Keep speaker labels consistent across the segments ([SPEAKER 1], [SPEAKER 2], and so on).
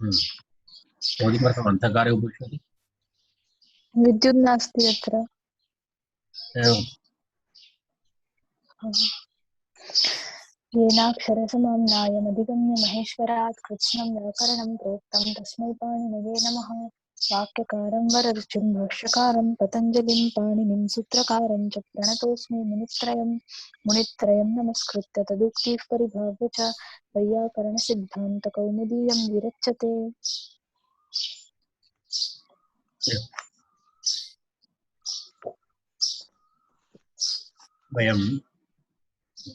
[SPEAKER 1] भवती किमर्थम् अन्धकारे उपविशति?
[SPEAKER 2] विद्युत् नास्ति अत्र।
[SPEAKER 1] एवम्।
[SPEAKER 2] येनाक्षरसमाम्नायमधिगम्य महेश्वरात् कृत्स्नं व्याकरणं प्रोक्तं तस्मै पाणिनये नमः। वाक्यकारं वररुचिं भाष्यकारं पतञ्जलिं पाणिनिं सूत्रकारं च प्रणतोऽस्मि मुनित्रयं नमस्कृत्य तदुक्तिः परिभाव्य च वैयाकरणसिद्धान्तकौमुदीयं विरच्यते।
[SPEAKER 1] वयं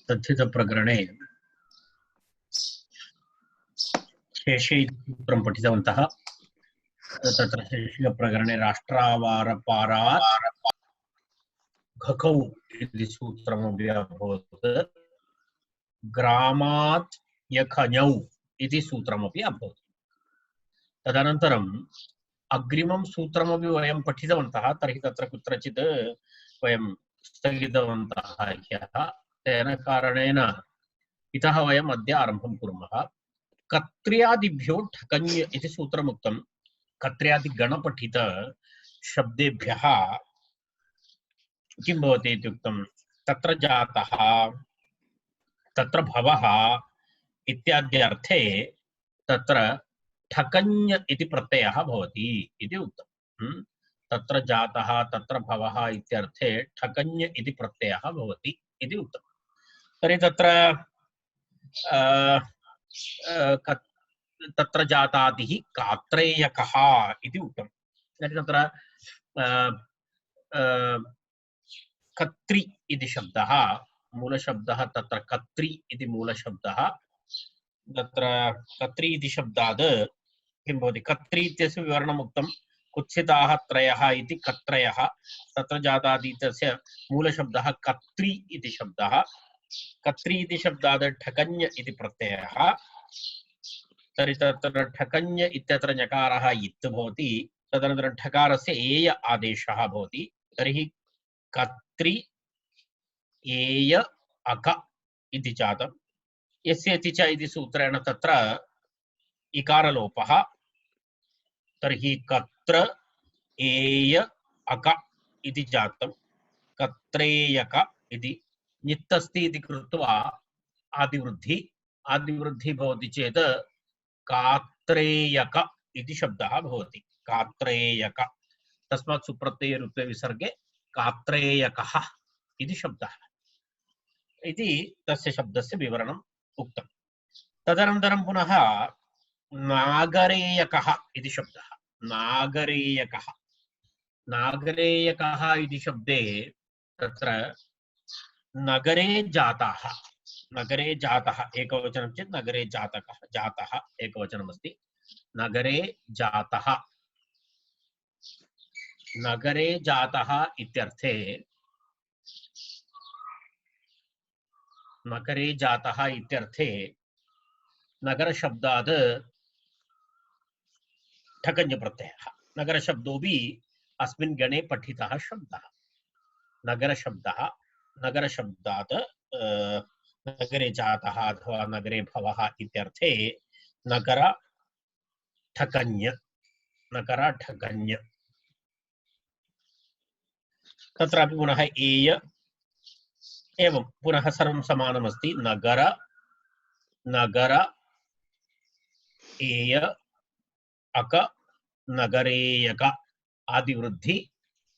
[SPEAKER 1] तद्धितप्रकरणे शेषे सूत्रं पठितवन्तः। तत्र शेषप्रकरणे राष्ट्रावारपारात् घकौ इति सूत्रमपि अभवत्, ग्रामात् यखञौ इति सूत्रमपि अभवत्। तदनन्तरम् अग्रिमं सूत्रमपि वयं पठितवन्तः। तर्हि तत्र कुत्रचित् वयं स्थगितवन्तः ह्यः। तेन कारणेन इतः वयम् अद्य आरम्भं कुर्मः। कत्र्यादिभ्यो ठकञ् इति सूत्रमुक्तं। कत्र्यादिगणपठित शब्देभ्यः किं भवति इत्युक्तं तत्र जातः, तत्र भवः इत्याद्यर्थे तत्र ठकञ् इति प्रत्ययः भवति इति उक्तं। तत्र जातः तत्र भवः इत्यर्थे ठकञ् इति प्रत्ययः भवति इति उक्तं। तर्हि तत्र जातादिः कात्रेयकः इति उक्तं। तर्हि तत्र कत्रि इति शब्दः मूलशब्दः, तत्र कत्रि इति मूलशब्दः। तत्र कत्रि इति शब्दात् किं भवति? कत्रि इत्यस्य विवरणम् उक्तं। कुत्सिताः त्रयः इति कत्रयः। तत्र जातादित्यस्य मूलशब्दः कत्रि इति शब्दः। कत्रि इति शब्दात् ठकञ् इति प्रत्ययः। तर्हि तत्र ठकञ् इत्यत्र ञकारः इत् भवति। तदनन्तरं ठकारस्य एय आदेशः भवति। तर्हि कत्रि एय अक इति जातं। यस्य इति च इति सूत्रेण तत्र इकारलोपः। तर्हि कत्र एय अक इति जातं। कत्रेयक इति नित्तस्ति इति कृत्वा आदिवृद्धि भवति चेत् कात्रेयक इति शब्दः भवति। कात्रेयक, तस्मात् सुप्रत्ययरूपे विसर्गे कात्रेयकः इति शब्दः इति तस्य शब्दस्य विवरणम् उक्तं। तदनन्तरं पुनः नागरेयकः इति शब्दः। नागरेयकः इति शब्दे तत्र नगरे जातः एकवचनं चेत् नगरे जातः एकवचनमस्ति। नगरे जातः इत्यर्थे नगरशब्दात् ठकञ् प्रत्ययः। नगरशब्दोऽपि अस्मिन् गणे पठितः शब्दः। नगरशब्दात् नगरे जातः अथवा नगरे भवः इत्यर्थे नगर ठकञ्। तत्रापि पुनः एय एवं पुनः सर्वं समानमस्ति। नगर एय अक नगरेयक आदिवृद्धि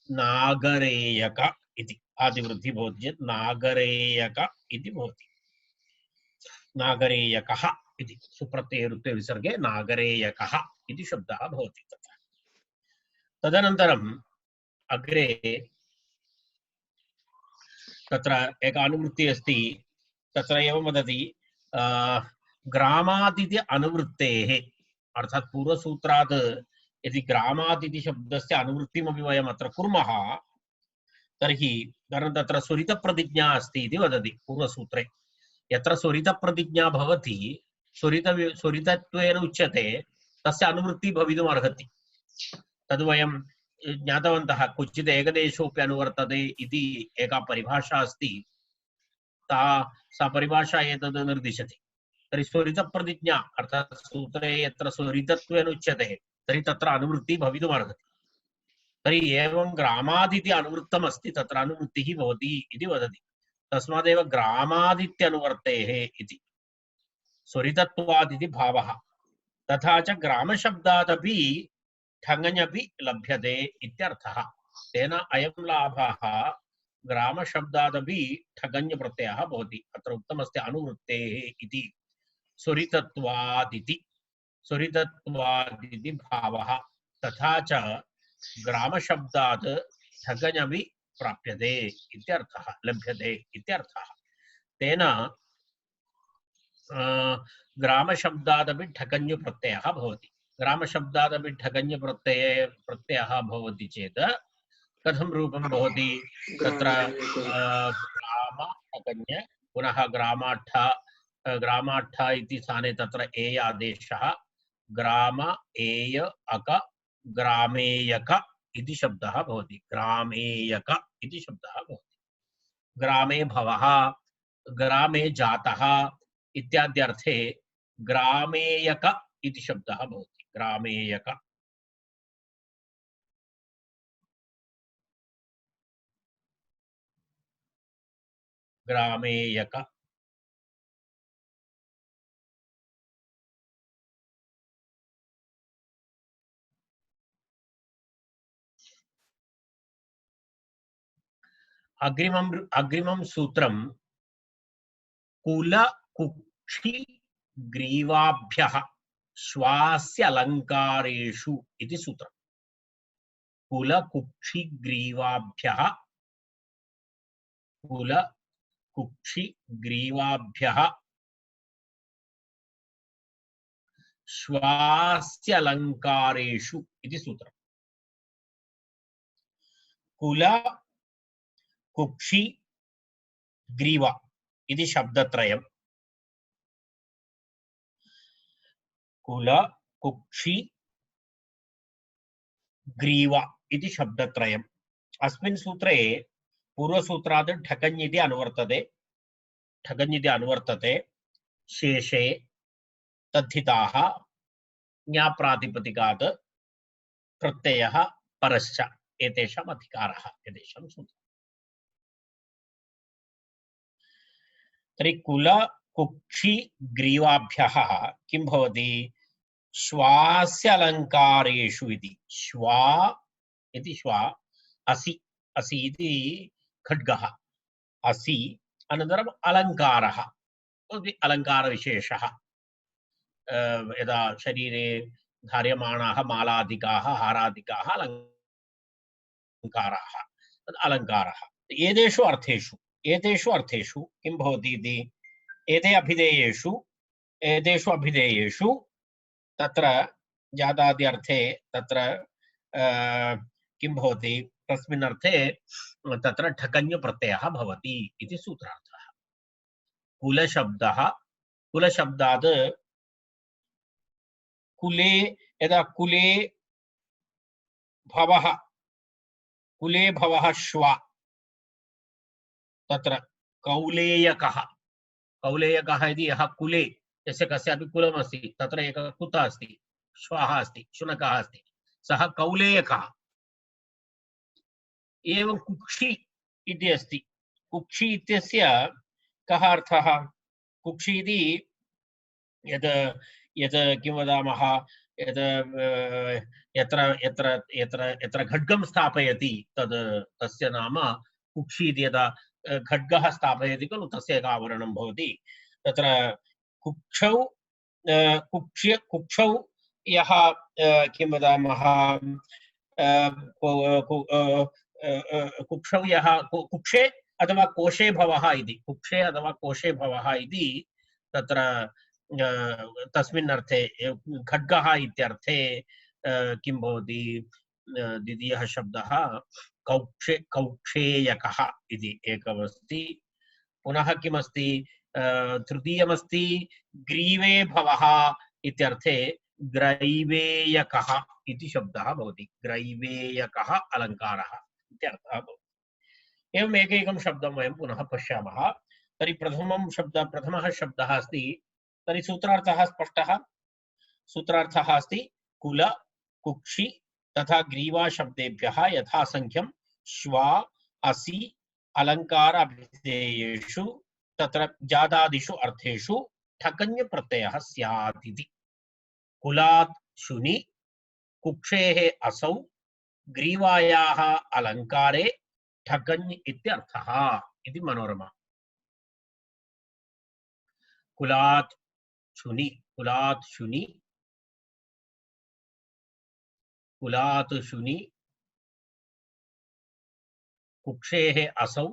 [SPEAKER 1] नागरेयक इति आदिवृद्धि भवति चेत् नागरेयक इति भवति। नागरेयकः इति सुप्रत्ययरूपे विसर्गे नागरेयकः इति शब्दः भवति तत्र। तदनन्तरम् अग्रे तत्र एका अनुवृत्तिः अस्ति। तत्र एवं वदति ग्रामादिति अनुवृत्तेः, अर्थात् पूर्वसूत्रात् यदि ग्रामादिति शब्दस्य अनुवृत्तिमपि वयम् अत्र कुर्मः तर्हि तत्र स्वरितप्रतिज्ञा अस्ति इति वदति पूर्वसूत्रे। यत्र स्वरितप्रतिज्ञा भवति, स्वरितत्वेन उच्यते, तस्य अनुवृत्तिः भवितुम् अर्हति। तद् वयं ज्ञातवन्तः। क्वचित् एकदेशोऽपि अनुवर्तते इति एका परिभाषा अस्ति। सा परिभाषा एतद् निर्दिशति। तर्हि स्वरितप्रतिज्ञा अर्थात् सूत्रे यत्र स्वरितत्वेन उच्यते तर्हि तत्र अनुवृत्तिः भवितुमर्हति। तर्हि एवं ग्रामादिति अनुवृत्तमस्ति तत्र अनुवृत्तिः भवति इति वदति। तस्मादेव ग्रामादित्यनुवर्तेः इति स्वरितत्वादिति भावः। तथा च ग्रामशब्दादपि ठङञपि लभ्यते इत्यर्थः। तेन अयं लाभः ग्रामशब्दादपि ठगञ् प्रत्ययः भवति। अत्र उक्तमस्ति अनुवृत्तेः इति स्वरितत्वादिति स्वरितत्वादिति भावः। तथा च ग्रामशब्दात् ठगञपि प्राप्यते इत्यर्थः, लभ्यते इत्यर्थः। तेन ग्रामशब्दादपि ठगञ् प्रत्ययः भवति। ग्रामशब्दादपि ठगञ् प्रत्ययः भवति चेत् कथं रूपं भवति? तत्र ग्राम ठगञ् पुनः ग्रामाट्ठ इति स्थाने तत्र एय आदेशः ग्राम एय अक ग्रामेयक इति शब्दः भवति। ग्रामेयक इति शब्दः भवति। ग्रामे भवः, ग्रामे जातः इत्याद्यर्थे ग्रामेयक इति शब्दः भवति। ग्रामेयक। ग्रामेयक। अग्रिमं सूत्रं कुल कुक्षि ग्रीवाभ्यः श्वास्य अलङ्कारेषु इति सूत्रम्। कुल कुक्षि ग्रीवाभ्यः श्वास्य अलङ्कारेषु इति सूत्रम्। कुल कुक्षि ग्रीवा इति शब्दत्रयम्। कुल कुक्षि ग्रीवा इति शब्दत्रयम्। अस्मिन् सूत्रे पूर्वसूत्रात् ठगञ् इति अनुवर्तते। शेषे तद्धिताः ज्ञाप्रातिपदिकात् प्रत्ययः परश्च एतेषाम् अधिकारः एतेषां सूत्रम्। तर्हि कुल कुक्षि ग्रीवाभ्यः किं भवति? श्वास्य अलङ्कारेषु इति। श्वा इति श्वा, असि असि इति खड्गः, असि अनन्तरम् अलङ्कारः, अलङ्कारविशेषः। यदा शरीरे धार्यमाणाः मालादिकाः हारादिकाः अलङ्काराः, तद् अलङ्कारः। एतेषु अर्थेषु किं भवति इति? एतेषु अभिधेयेषु तत्र जातादि अर्थे तत्र किं भवति? तस्मिन् अर्थे तत्र ठगञ् प्रत्ययः भवति इति सूत्रार्थः। कुलशब्दात् कुले, यदा कुले भवः श्वा, तत्र कौलेयकः इति यः कुले यस्य कस्यापि कुलमस्ति तत्र एकः कुतः अस्ति, श्वः अस्ति, शुनकः अस्ति, सः कौलेयकः। एवं कुक्षि इति अस्ति। कुक्षि इत्यस्य कः अर्थः? कुक्षि इति यत् किं वदामः, यत्र खड्गं स्थापयति तस्य नाम कुक्षि इति। यदा खड्गः स्थापयति खलु तस्य एकः आवरणं भवति। तत्र कुक्षौ यः किं वदामः, कुक्षे अथवा कोशे भवः इति, कुक्षे अथवा कोशे भवः इति तत्र तस्मिन् अर्थे खड्गः इत्यर्थे किं भवति? द्वितीयः शब्दः कौक्षेयकः इति एकमस्ति। पुनः किमस्ति? तृतीयमस्ति ग्रीवे भवः इत्यर्थे ग्रैवेयकः इति शब्दः भवति। ग्रैवेयकः अलङ्कारः इत्यर्थः भवति। एवम् एकैकं शब्दं वयं पुनः पश्यामः। तर्हि प्रथमः शब्दः अस्ति तर्हि सूत्रार्थः स्पष्टः। सूत्रार्थः अस्ति कुल कुक्षि तथा ग्रीवा शब्देभ्यः यथासंख्यं श्वा असि अलंकार अभिधेयेषु तत्र जादादिषु अर्थेषु ठकञ् प्रत्ययः स्यात् इति। कुलात् शुनि कुक्षेः असौ ग्रीवायाः अलंकारे ठकञ् इत्यर्थः इति मनोरमा। कुलात् शुनि कुलात् शुनि कुलात् शुनि कुक्षेः असौ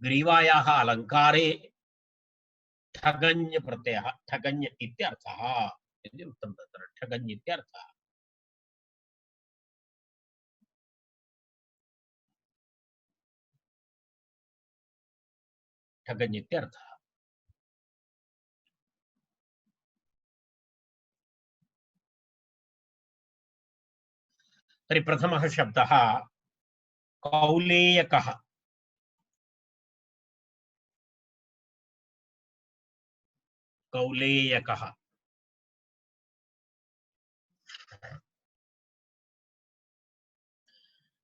[SPEAKER 1] ग्रीवायाः अलंकारे ठगञ् प्रत्ययः ठगञ् इत्यर्थः इति उक्तं। तत्र ठगञ् इत्यर्थः। ठगञ् इत्यर्थः। तर्हि प्रथमः शब्दः कौलेयकः। कौलेयकः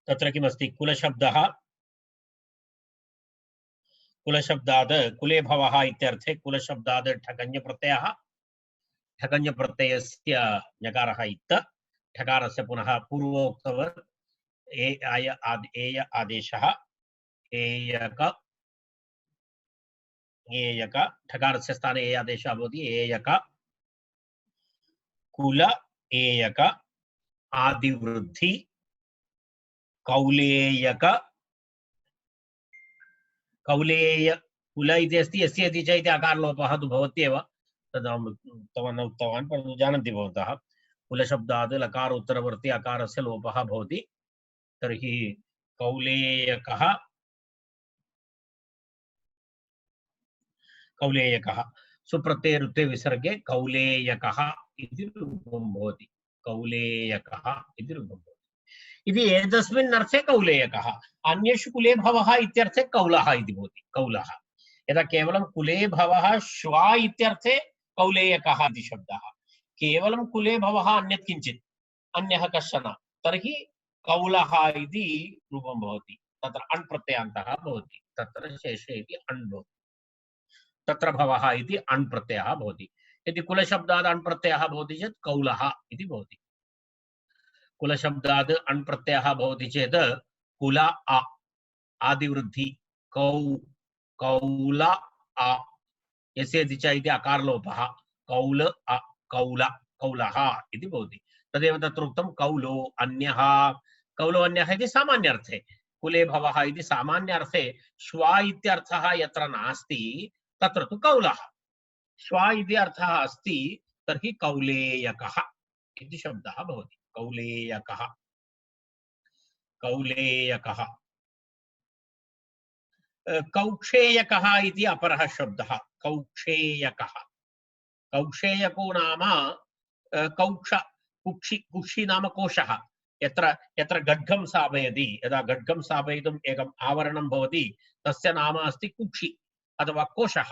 [SPEAKER 1] तत्र किमस्ति? कुलशब्दः। कुलशब्दाद् कुले भवः इत्यर्थे कुलशब्दाद् ठगञ् प्रत्ययः। ठगञ् प्रत्ययस्य ञकारः इत्थ। ठकारस्य पुनः पूर्वोक्तवत् एय आदेशः एयक एयक ठकारस्य स्थाने ए आदेशः भवति एयक कुल एयक आदिवृद्धि कौलेयक कौलेय कुल इति अस्ति यस्य इति च इति अकारलोपः तु भवत्येव तदहं उक्तवान् उक्तवान् परन्तु जानन्ति भवन्तः कुलशब्दाद् लकार उत्तरवर्ति अकारस्य लोपः भवति। तर्हि कौलेयकः कौलेयकः सुप्रत्यये रुत्वे विसर्गे कौलेयकः इति रूपं भवति। कौलेयकः इति रूपं भवति। इति एतस्मिन् अर्थे कौलेयकः। अन्येषु कुले भवः इत्यर्थे कौलः इति भवति। कौलः यदा केवलं कुले भवः श्वा इत्यर्थे कौलेयकः इति शब्दः। केवलं कुले भवः अन्यत् किञ्चित् अन्यः कश्चन तर्हि कौलः इति रूपं भवति। तत्र अण् प्रत्ययान्तः भवति। तत्र शेषे इति अण् भवति। तत्र भवः इति अण् प्रत्ययः भवति। यदि कुलशब्दात् अण् प्रत्ययः भवति चेत् कौलः इति भवति। कुलशब्दात् अण् प्रत्ययः भवति चेत् कुल अ आदिवृद्धि कौ कौल अ यस्य च इति अकारलोपः कौल अ कौल कौलः इति भवति। तदेव तत्र उक्तं कौलो अन्यः। कौलो अन्यः इति सामान्यार्थे कुले भवः इति सामान्यार्थे श्वा इत्यर्थः यत्र नास्ति तत्र तु कौलः। श्वा इति अर्थः अस्ति तर्हि कौलेयकः इति शब्दः भवति। कौलेयकः कौलेयकः कौक्षेयकः इति अपरः शब्दः। कौक्षेयकः कौक्षेयको नाम कौक्ष कुक्षि कुक्षि नाम कोशः यत्र यत्र गड्गं स्थापयति। यदा गड्गं स्थापयितुम् एकम् आवरणं भवति तस्य नाम अस्ति कुक्षि अथवा कोशः।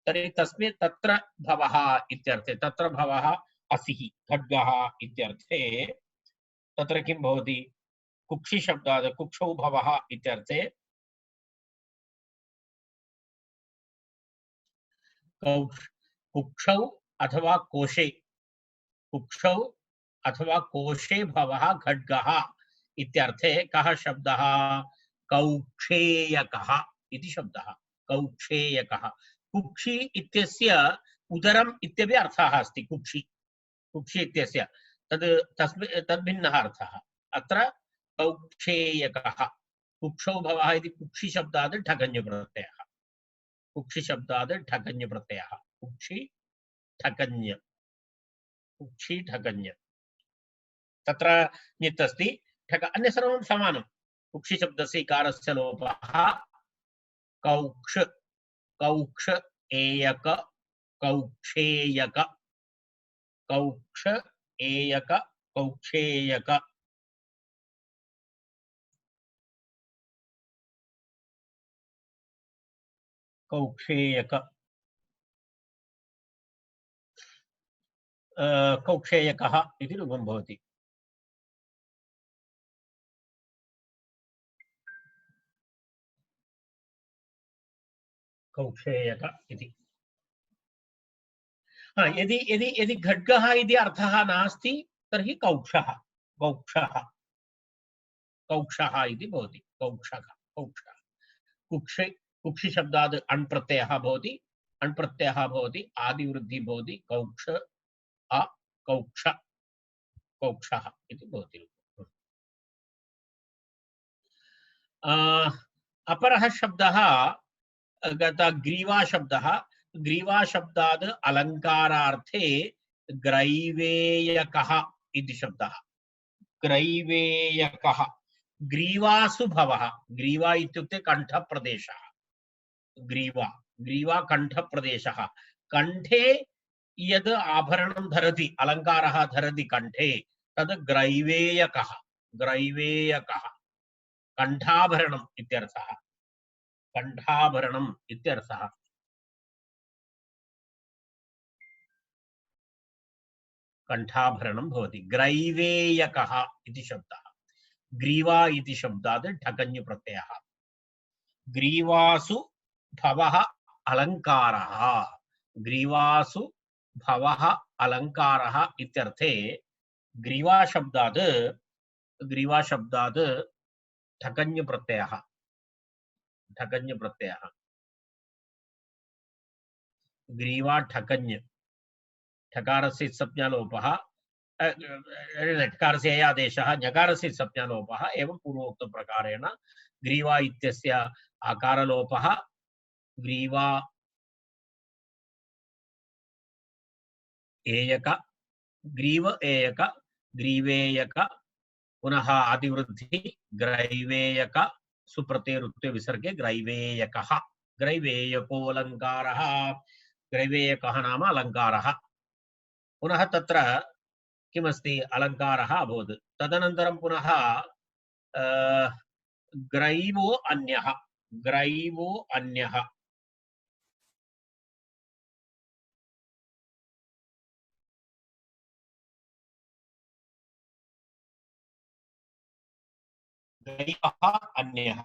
[SPEAKER 1] तर्हि तस्मिन् तत्र भवः इत्यर्थे तत्र भवः असिः खड्गः इत्यर्थे तत्र किं भवति? कुक्षि शब्दात् कुक्षौ भवः इत्यर्थे कुक्षौ अथवा कोशे कुक्षौ अथवा कोशे भवः खड्गः इत्यर्थे कः शब्दः? कौक्षेयकः इति शब्दः। कौक्षेयकः कुक्षि इत्यस्य उदरम् इत्यपि अर्थः अस्ति। कुक्षि कुक्षि इत्यस्य तद्भिन्नः अर्थः। अत्र कौक्षेयकः कुक्षौ भवः इति कुक्षि शब्दात् ठगञ् प्रत्ययः। कुक्षि शब्दात् ठगञ् प्रत्ययः। कुक्षि ठगञ् कुक्षि ठगञ् तत्र नित् अस्ति ठग अन्य सर्वं समानं। कुक्षि शब्दस्य इकारस्य लोपः कौक्ष कौक्ष एयक कौक्षेयक कौक्ष एयक कौक्षेयक कौक्षेयक कौक्षेयकः इति रूपं भवति। कौक्षेयक इति। यदि यदि यदि खड्गः इति अर्थः नास्ति तर्हि कौक्षः कौक्षः कौक्षः इति भवति। कौक्षः कौक्षः कुक्षि कुक्षि शब्दात् अण् प्रत्ययः भवति। अण् प्रत्ययः भवति आदिवृद्धिः भवति कौक्ष अ कौक्ष कौक्षः इति भवति। अपरः शब्दः ग्रीवा शब्दः। ग्रीवा शब्दात् अलङ्कारार्थे ग्रैवेयकः इति शब्दः। ग्रैवेयकः ग्रीवासु भवः। ग्रीवा इत्युक्ते कण्ठप्रदेशः। ग्रीवा ग्रीवा कण्ठप्रदेशः। कण्ठे यद् आभरणं धरति अलङ्कारः धरति कण्ठे तद् ग्रैवेयकः। ग्रैवेयकः कण्ठाभरणम् इत्यर्थः। कण्ठाभरणम् इत्यर्थः। कण्ठाभरणं भवति। ग्रैवेयकः इति शब्दः। ग्रीवा इति शब्दात् ठकञ् प्रत्ययः। ग्रीवासु भवः अलङ्कारः। ग्रीवासु भवः अलङ्कारः इत्यर्थे ग्रीवा शब्दात् ठकञ् प्रत्ययः। ठकञ् प्रत्ययः। ग्रीवा ठकञ् ठकारस्य संज्ञालोपः ठकारस्य आदेशः ञकारस्य संज्ञालोपः एवं पूर्वोक्तप्रकारेण ग्रीवा इत्यस्य आकारलोपः ग्रीवा एयक ग्रीव एयक ग्रीवेयक पुनः आदिवृद्धि ग्रैवेयक सुप्रत्यय विसर्गे ग्रैवेयकः। ग्रैवेयको अलङ्कारः। ग्रैवेयकः नाम अलङ्कारः। पुनः तत्र किमस्ति अलङ्कारः अभवत्। तदनन्तरं पुनः ग्रैवो अन्यः। ग्रैवो अन्यः ग्रैवः अन्यः।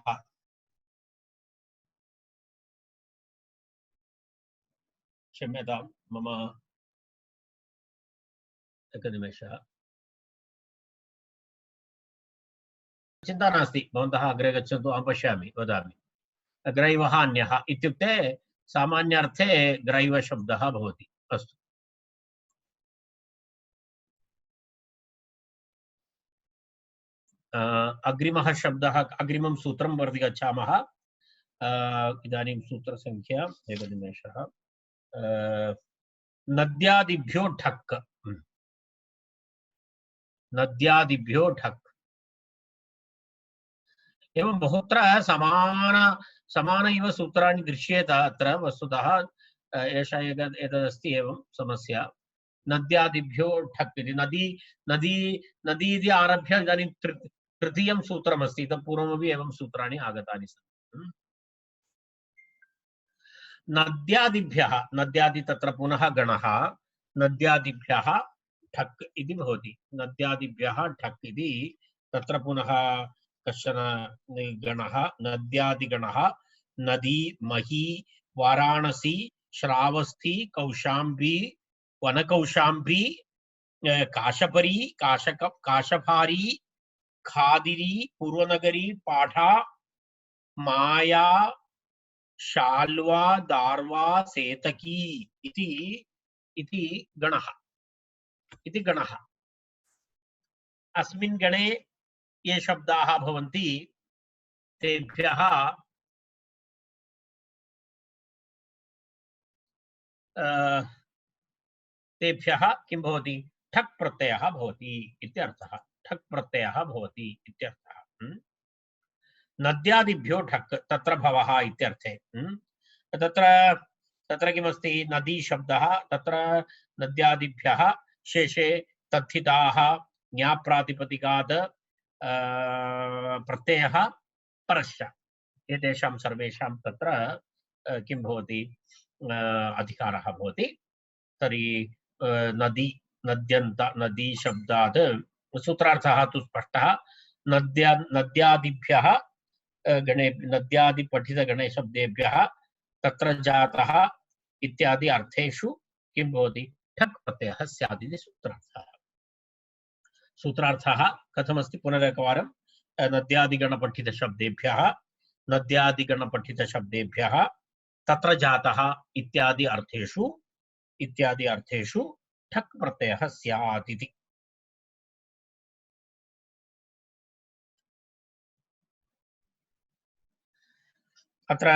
[SPEAKER 1] क्षम्यतां मम एकनिमेषः। चिन्ता नास्ति भवन्तः अग्रे गच्छन्तु अहं पश्यामि वदामि। ग्रैवः अन्यः इत्युक्ते सामान्यार्थे ग्रैव शब्दः भवति। अस्तु अग्रिमः शब्दः अग्रिमं सूत्रं प्रति गच्छामः। इदानीं सूत्रसङ्ख्या एकनिमेषः। नद्यादिभ्यो ढक्। नद्यादिभ्यो ढक् एवं बहुत्र समान इव सूत्राणि दृश्येत। अत्र वस्तुतः एषा एतदस्ति एवं समस्या। नद्यादिभ्यो ढक् इति नदी नदी नदी इति आरभ्य इदानीं तृतीयं सूत्रमस्ति। इतः पूर्वमपि एवं सूत्राणि आगतानि सन्ति। नद्यादिभ्यः नद्यादि तत्र पुनः गणः नद्यादिभ्यः ढक् इति भवति। नद्यादिभ्यः ढक् इति तत्र पुनः कश्चन गणः नद्यादिगणः नदी मही वाराणसी श्रावस्ती कौशाम्बी वनकौशाम्बी काशपरी काशभारी खादिरी पूर्वनगरी पाठा माया शाल्वा दार्वा सेतकी इति गणः। अस्मिन् गणे ये शब्दाः भवन्ति तेभ्यः किं भवति ठक् प्रत्ययः भवति इत्यर्थः। ठक् प्रत्ययः भवति इत्यर्थः। नद्यादिभ्यो ढक् तत्र भवः इत्यर्थे। तत्र किमस्ति नदी शब्दः तत्र नद्यादिभ्यः शेषे तद्धिताः ज्ञाप्रातिपदिकात् प्रत्ययः परश्च एतेषां सर्वेषां तत्र किं भवति अधिकारः भवति। तर्हि नद्यन्त नदी शब्दात् सूत्रार्थः तु स्पष्टः नद्यादिभ्यः गणे नद्यादिपठितगणे शब्देभ्यः तत्र जातः इत्यादि अर्थेषु किं भवति ठक् प्रत्ययः स्यात् इति सूत्रार्थः सूत्रार्थः कथमस्ति पुनरेकवारं नद्यादिगणपठितशब्देभ्यः तत्र जातः इत्यादि अर्थेषु ठक् प्रत्ययः स्यात् इति अत्र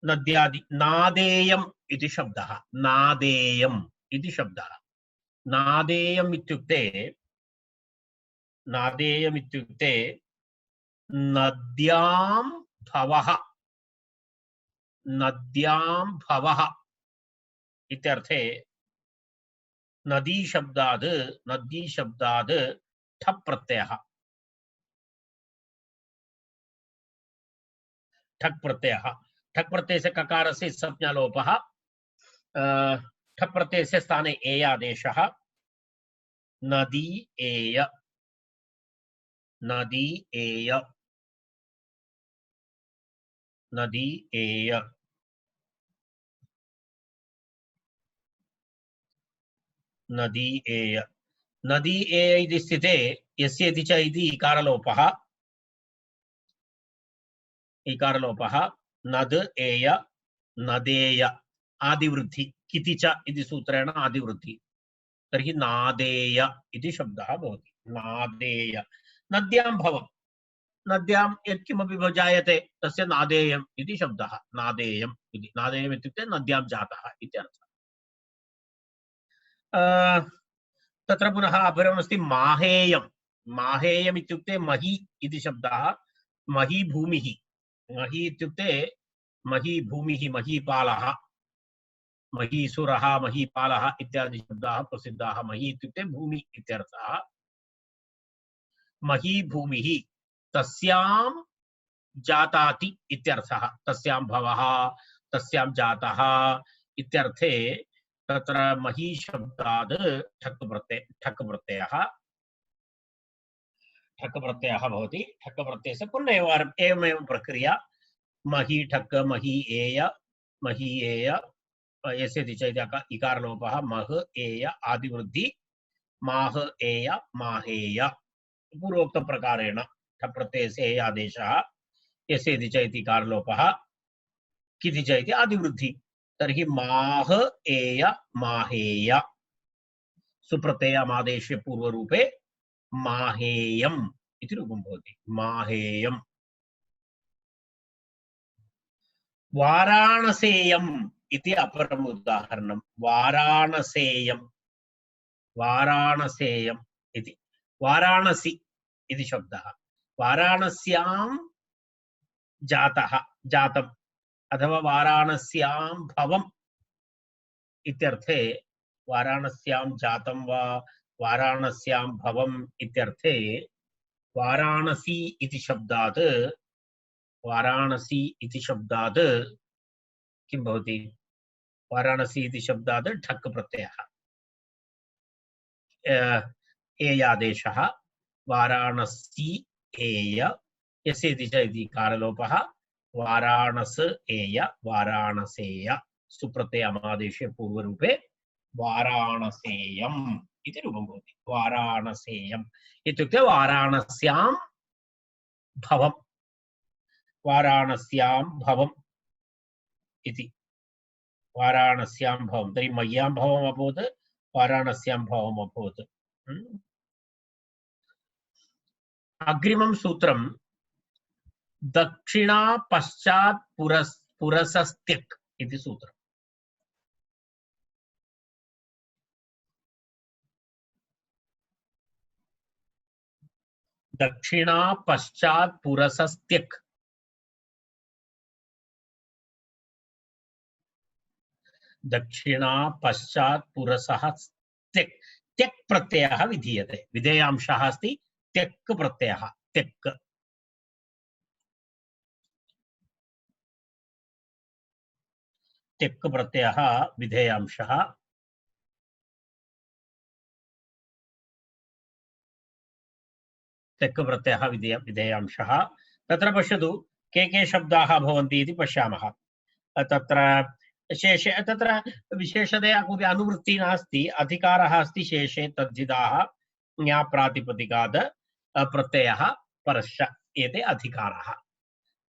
[SPEAKER 1] नद्यादि नादेयम् इति शब्दः नादेयम् इति शब्दः नादेयम् इत्युक्ते नद्यां भवः इत्यर्थे नदी शब्दात् ठप् प्रत्ययः ठक् प्रत्ययस्य ककारस्य संज्ञालोपः ठक् प्रत्ययस्य स्थाने एय आदेशः नदी एय इति स्थिते यस्य इति च इति इकारलोपः नद एय नदेय आदिवृद्धि किति च इति सूत्रेण आदिवृद्धि तर्हि नादेय इति शब्दः भवति नादेय नद्यां भवम् नद्यां यत्किमपि जायते तस्य नादेयम् इति शब्दः नादेयम् इत्युक्ते नद्यां जातः इति अर्थः तत्र पुनः अपरमस्ति माहेयम् इत्युक्ते मही इति शब्दः मही भूमिः मही इत्युक्ते मही भूमिः महीपालः महीसुरः महीपालः इत्यादि शब्दाः प्रसिद्धाः मही इत्युक्ते भूमि इत्यर्थः मही भूमिः तस्यां जाताति इत्यर्थः तस्यां भवः तस्यां जातः इत्यर्थे तत्र मही शब्दात् ठक् प्रत्ययः भवति ठक् प्रत्ययस्य पुनः एवमेव प्रक्रिया मही ठक् मही एय यस्य च इकारलोपः मह एय आदिवृद्धि माह एय माहेय पूर्वोक्त प्रकारेण ठक् प्रत्ययस्य एय आदेशः यस्य च इति इकारलोपः किति च इति आदिवृद्धि तर्हि माह एय माहेय सुप्रत्ययमादेशे पूर्वरूपे माहेयम् इति रूपं भवति माहेयम् वाराणसेयम् इति अपरम् उदाहरणं वाराणसेयम् इति वाराणसी इति शब्दः वाराणस्यां जातम् अथवा वाराणस्यां भवम् इत्यर्थे वाराणस्यां जातं वा वाराणस्यां भवम् इत्यर्थे वाराणसी इति शब्दात् किं भवति वाराणसी इति शब्दात् ठक् प्रत्ययः एयादेशः वाराणसी एय यस्य इति च इति कारलोपः वाराणस एय वाराणसेय सुप्रत्ययमादेशे पूर्वरूपे वाराणसेयम् इति रूपं भवति वाराणसेयम् इत्युक्ते वाराणस्यां भवम् इति वाराणस्यां भवम् तर्हि मह्यां भवम् अभवत् वाराणस्यां भवम् अभवत् अग्रिमं सूत्रं दक्षिणा पश्चात् पुरसस्त्यक् इति सूत्रम् दक्षिणा पश्चात् पुरसस्त्यक् दक्षिणा पश्चात् पुरसः त्यक् त्यक् प्रत्ययः विधीयते विधेयांशः अस्ति त्यक् प्रत्ययः त्यक् त्यक् प्रत्ययः विधेयांशः तेक् प्रत्ययः विधेयांशः तत्र पश्यतु के शब्दाः भवन्ति इति पश्यामः तत्र शेषे तत्र विशेषतया कोऽपि अनुवृत्तिः नास्ति अधिकारः अस्ति शेषे तद्धिताः ज्ञाप्रातिपदिकात् प्रत्ययः परश्च एते अधिकाराः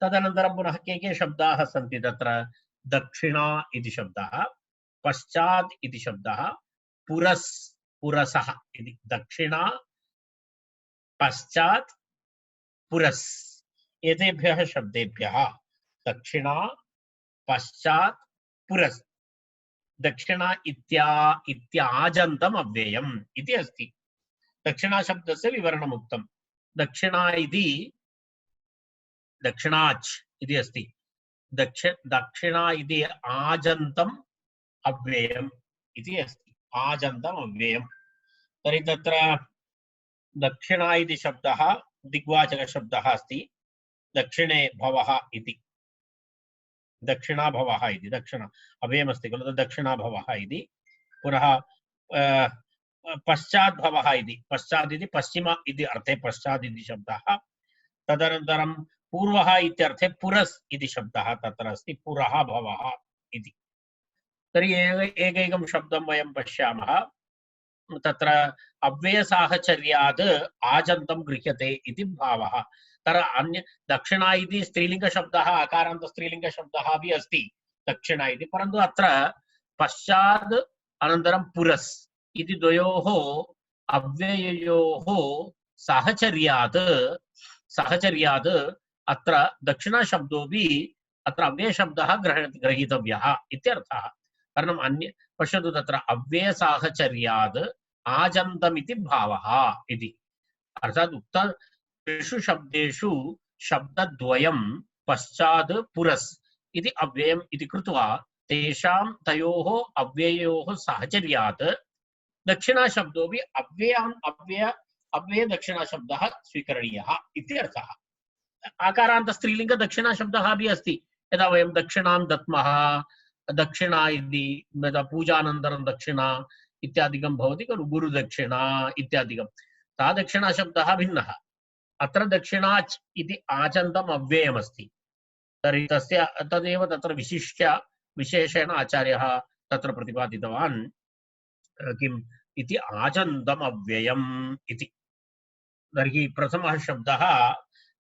[SPEAKER 1] तदनन्तरं पुनः के शब्दाः सन्ति तत्र दक्षिणा इति शब्दः पश्चात् इति शब्दः पुरसः इति दक्षिणा पश्चात् पुरस् एतेभ्यः शब्देभ्यः दक्षिणा पश्चात् पुरस् दक्षिणा इत्याजन्तम् अव्ययम् इति अस्ति दक्षिणा शब्दस्य विवरणम् उक्तं दक्षिणा इति दक्षिणाच् इति अस्ति दक्षिणा इति आजन्तम् अव्ययम् इति अस्ति आजन्तम् अव्ययम् तर्हि तत्र दक्षिणा इति शब्दः दिग्वाचकशब्दः अस्ति दक्षिणे भवः इति दक्षिणा भवः इति दक्षिण अव्ययमस्ति खलु दक्षिणा भवः इति पुनः पश्चात् भवः इति पश्चात् इति पश्चिम इति अर्थे पश्चात् इति शब्दः तदनन्तरं पूर्वः इत्यर्थे पुरस् इति शब्दः तत्र अस्ति पुरः भवः इति तर्हि एकैकं शब्दं वयं पश्यामः तत्र अव्ययसाहचर्यात् आजन्तं गृह्यते इति भावः तर अन्य दक्षिणा इति स्त्रीलिङ्गशब्दः अकारान्त स्त्रीलिङ्गशब्दः अपि अस्ति दक्षिणा इति परन्तु अत्र पश्चात् अनन्तरं पुरस् इति द्वयोः अव्यययोः साहचर्यात् अत्र दक्षिणाशब्दोऽपि अत्र अव्ययशब्दः ग्रहीतव्यः इत्यर्थः कारणम् अन्य पश्यतु तत्र अव्ययसाहचर्यात् आजन्तमिति भावः इति अर्थात् उक्तेषु शब्देषु शब्दद्वयं पश्चात् पुरस् इति अव्ययम् इति कृत्वा तेषां तयोः अव्ययोः साहचर्यात् दक्षिणाशब्दोऽपि अव्यय दक्षिणाशब्दः स्वीकरणीयः इति अर्थः आकारान्त स्त्रीलिङ्ग दक्षिणाशब्दः अपि अस्ति यदा वयं दक्षिणां दद्मः दक्षिणा इति पूजानन्तरं दक्षिणा इत्यादिकं भवति खलु गुरुदक्षिणा इत्यादिकं सा दक्षिणाशब्दः भिन्नः अत्र दक्षिणाच् इति आचन्तम् अव्ययमस्ति तर्हि तस्य तदेव तत्र विशिष्य विशेषेण आचार्यः तत्र प्रतिपादितवान् किम् इति आचन्तम् अव्ययम् इति तर्हि प्रथमः शब्दः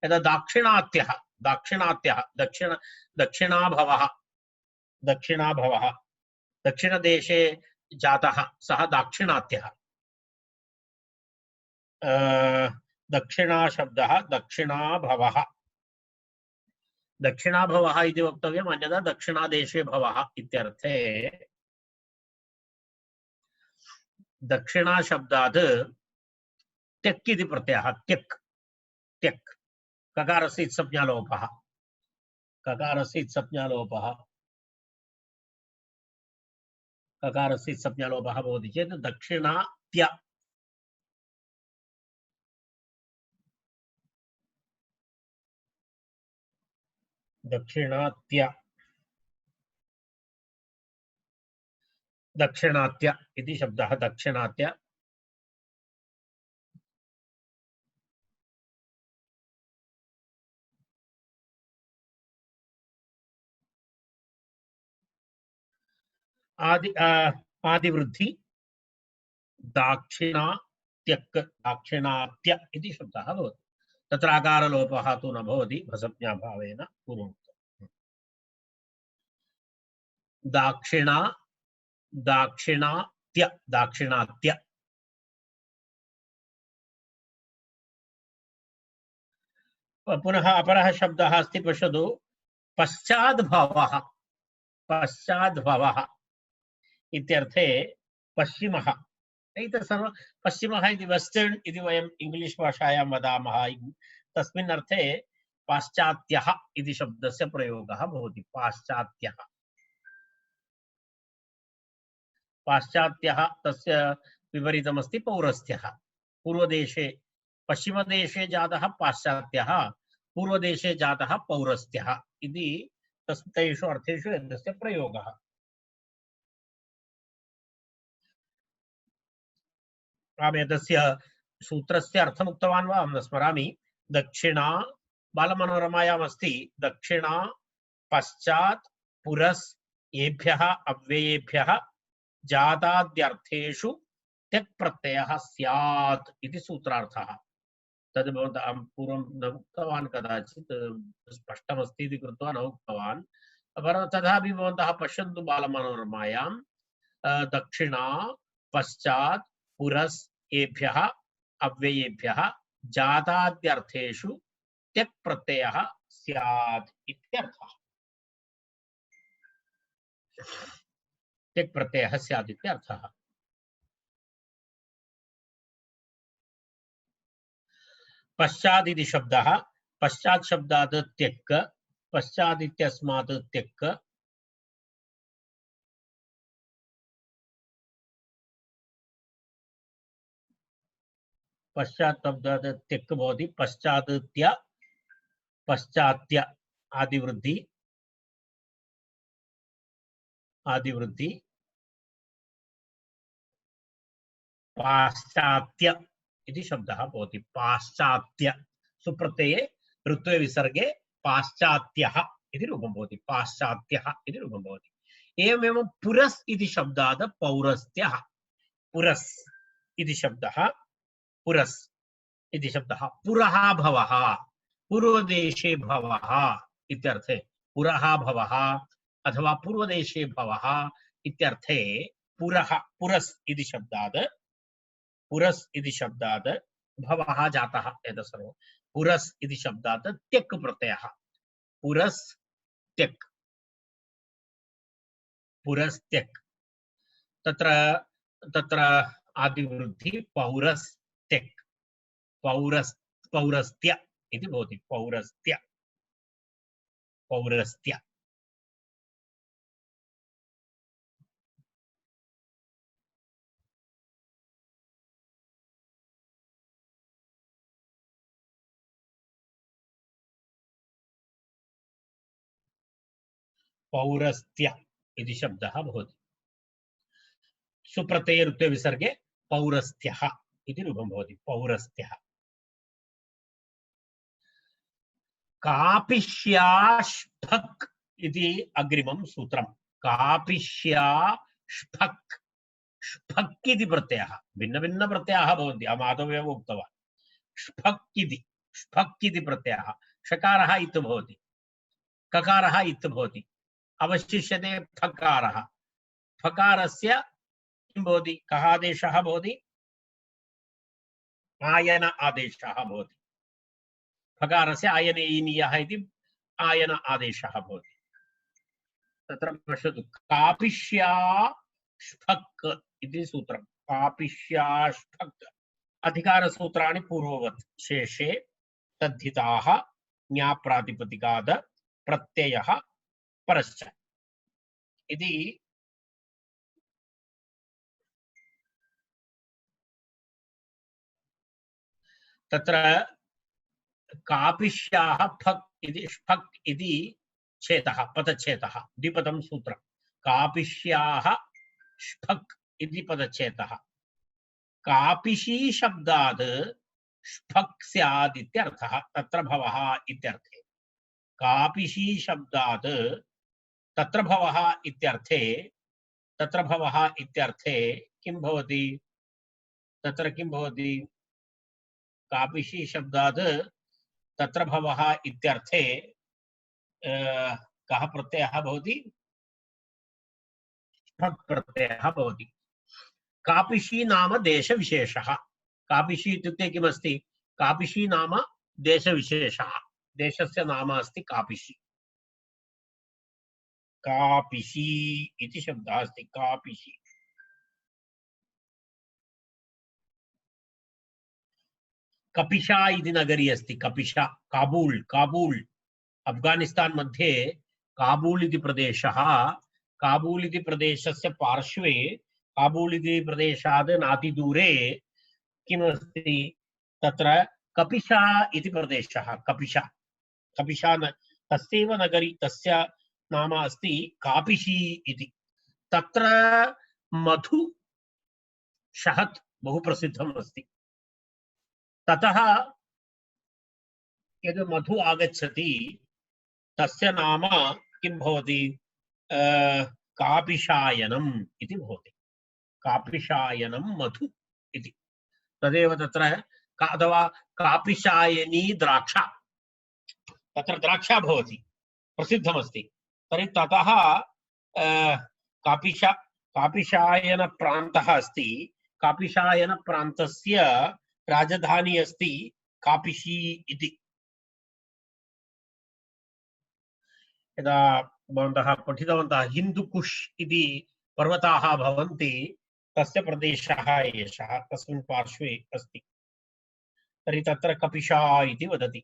[SPEAKER 1] यदा दक्षिणाभवः दक्षिणदेशे जातः सः दाक्षिणात्यः दक्षिणाशब्दः दक्षिणाभवः इति वक्तव्यम् अन्यथा दक्षिणादेशे भवः इत्यर्थे दक्षिणाशब्दात् त्यक् इति प्रत्ययः त्यक् ककारस्य इत्संज्ञालोपः भवति चेत् दक्षिणात्य दक्षिणात्य इति शब्दः दक्षिणात्य आदिवृद्धि दाक्षिणात्य इति शब्दः भवति तत्र आकारलोपः तु न भवति भसज्ञाभावेन पूर्वमुक्तम् दाक्षिणात्य पुनः अपरः शब्दः अस्ति पश्यतु पश्चाद्भवः इत्यर्थे पश्चिमः एतत् सर्व पश्चिमः इति वेस्टर्न् इति वयं इंग्लिश भाषायां वदामः तस्मिन् अर्थे पाश्चात्यः इति शब्दस्य प्रयोगः भवति पाश्चात्यः तस्य विपरीतमस्ति पौरस्त्यः पूर्वदेशे पश्चिमदेशे जातः पाश्चात्यः पूर्वदेशे जातः पौरस्त्यः इति तेषु अर्थेषु एतस्य प्रयोगः एतस्य सूत्रस्य अर्थम् उक्तवान् वा अहं न स्मरामि। दक्षिणा बालमनोरमायाम् अस्ति, दक्षिणा पश्चात् पुरस् येभ्यः अव्ययेभ्यः जाताद्यर्थेषु त्यक् प्रत्ययः स्यात् इति सूत्रार्थः। तद् भवन्तः अहं पूर्वं न उक्तवान्, कदाचित् स्पष्टमस्ति इति कृत्वा न उक्तवान्। तथापि भवन्तः पश्यन्तु बालमनोरमायां दक्षिणा पश्चात् पुरस् येभ्यः अव्ययेभ्यः जाताद्यर्थेषु त्यक् प्रत्ययः स्यात् इत्यर्थः। त्यक् प्रत्ययः स्यात् इत्यर्थः। पश्चात् इति शब्दः, पश्चात् शब्दात् त्यक्, पश्चात् इत्यस्मात् त्यक्, पश्चात् शब्दात् त्यक् भवति। पश्चात् त्य, पश्चात्य आदिवृद्धि, आदिवृद्धि, पाश्चात्य इति शब्दः भवति। पाश्चात्य सुप्रत्यये ऋत्वे विसर्गे पाश्चात्यः इति रूपं भवति। पाश्चात्यः इति रूपं भवति। एवमेव पुरस् इति शब्दात् पौरस्त्यः, पुरस् इति शब्दः, पुरस् इति शब्दः पुरः भवः, पूर्वदेशे भवः इत्यर्थे। पुरः भवः अथवा पूर्वदेशे भवः इत्यर्थे पुरः, पुरस् इति शब्दात्, पुरस् इति शब्दात् भवः जातः। एतत् सर्वं पुरस् इति शब्दात् त्यक् प्रत्ययः, पुरस् त्यक्, पुरस् त्यक्। तत्र तत्र आदिवृद्धि पौरस् त्यक्, पौरस्, पौरस्त्य इति भवति। पौरस्त्य, पौरस्त्य। पौरस्त्य इति शब्दः भवति। सुप्रत्यये ऋत्वे विसर्गे पौरस्त्यः इति रूपं भवति। पौरस्त्यः। कापिष्याष्ठक् इति अग्रिमं सूत्रं। कापिष्याष्ठक्, ष्फक् इति प्रत्ययः। भिन्न भिन्न प्रत्ययाः भवन्ति, अहम् आदौ एव उक्तवान्। ष्फक् इति प्रत्ययः। षकारः इत् भवति, ककारः इत् भवति, अवशिष्यते फकारः। फकारस्य किं भवति? कः आदेशः भवति? आयन आदेशः भवति। फकारस्य आयनेयीनीयः इति आयन आदेशः भवति। तत्र पश्यतु, कापिष्याष्ठक् इति सूत्रं। कापिष्याष्ठक् अधिकारसूत्राणि पूर्ववत् शेषे तद्धिताः ज्ञाप्रातिपदिकाद प्रत्ययः परश्च इति। तत्र कापिष्याः फक् इति ष्फक् इति छेदः, पदच्छेदः, द्विपदं सूत्रं। कापिष्याः ष्फक् इति पदच्छेदः। कापिशी शब्दात् ष्फक् स्यात् इत्यर्थः, तत्र भवः इत्यर्थे। कापिशी शब्दात् तत्र भवः इत्यर्थे, तत्र भवः इत्यर्थे किं भवति? तत्र किं भवति? कापिशी शब्दात् तत्र भवः इत्यर्थे कः प्रत्ययः भवति? ष्फक् प्रत्ययः भवति। कापिशी नाम देशविशेषः। कापिशी इत्युक्ते किमस्ति? कापिशी नाम देशविशेषः। देशस्य नाम अस्ति कापिशी। कापिशी इति शब्दः अस्ति, कापिशी। कपिशा इति नगरी अस्ति, कपिशा। काबूल्, काबूल् अफ्गानिस्तान् मध्ये काबूल् इति प्रदेशः। काबूल् इति प्रदेशस्य पार्श्वे, काबूल् इति प्रदेशात् नातिदूरे किमस्ति? तत्र कपिशा इति प्रदेशः। कपिशा, कपिशा तस्यैव नगरी, तस्य नाम अस्ति कापिशी इति। तत्र मधु शहत् बहु प्रसिद्धम् अस्ति। ततः यद् मधु आगच्छति तस्य नाम किं भवति? कापिशायनम् इति भवति। कापिशायनं मधु इति। तदेव तत्र अथवा कापिशायनी द्राक्षा, तत्र द्राक्षा भवति, प्रसिद्धमस्ति। तर्हि ततः कापिशायनप्रान्तः अस्ति। कापिशायनप्रान्तस्य राजधानी अस्ति कापिशी इति। यदा भवन्तः पठितवन्तः हिन्दुकुश इति पर्वताः भवन्ति, तस्य प्रदेशः एषः, तस्मिन् पार्श्वे अस्ति। तर्हि तत्र कपिशा इति वदति।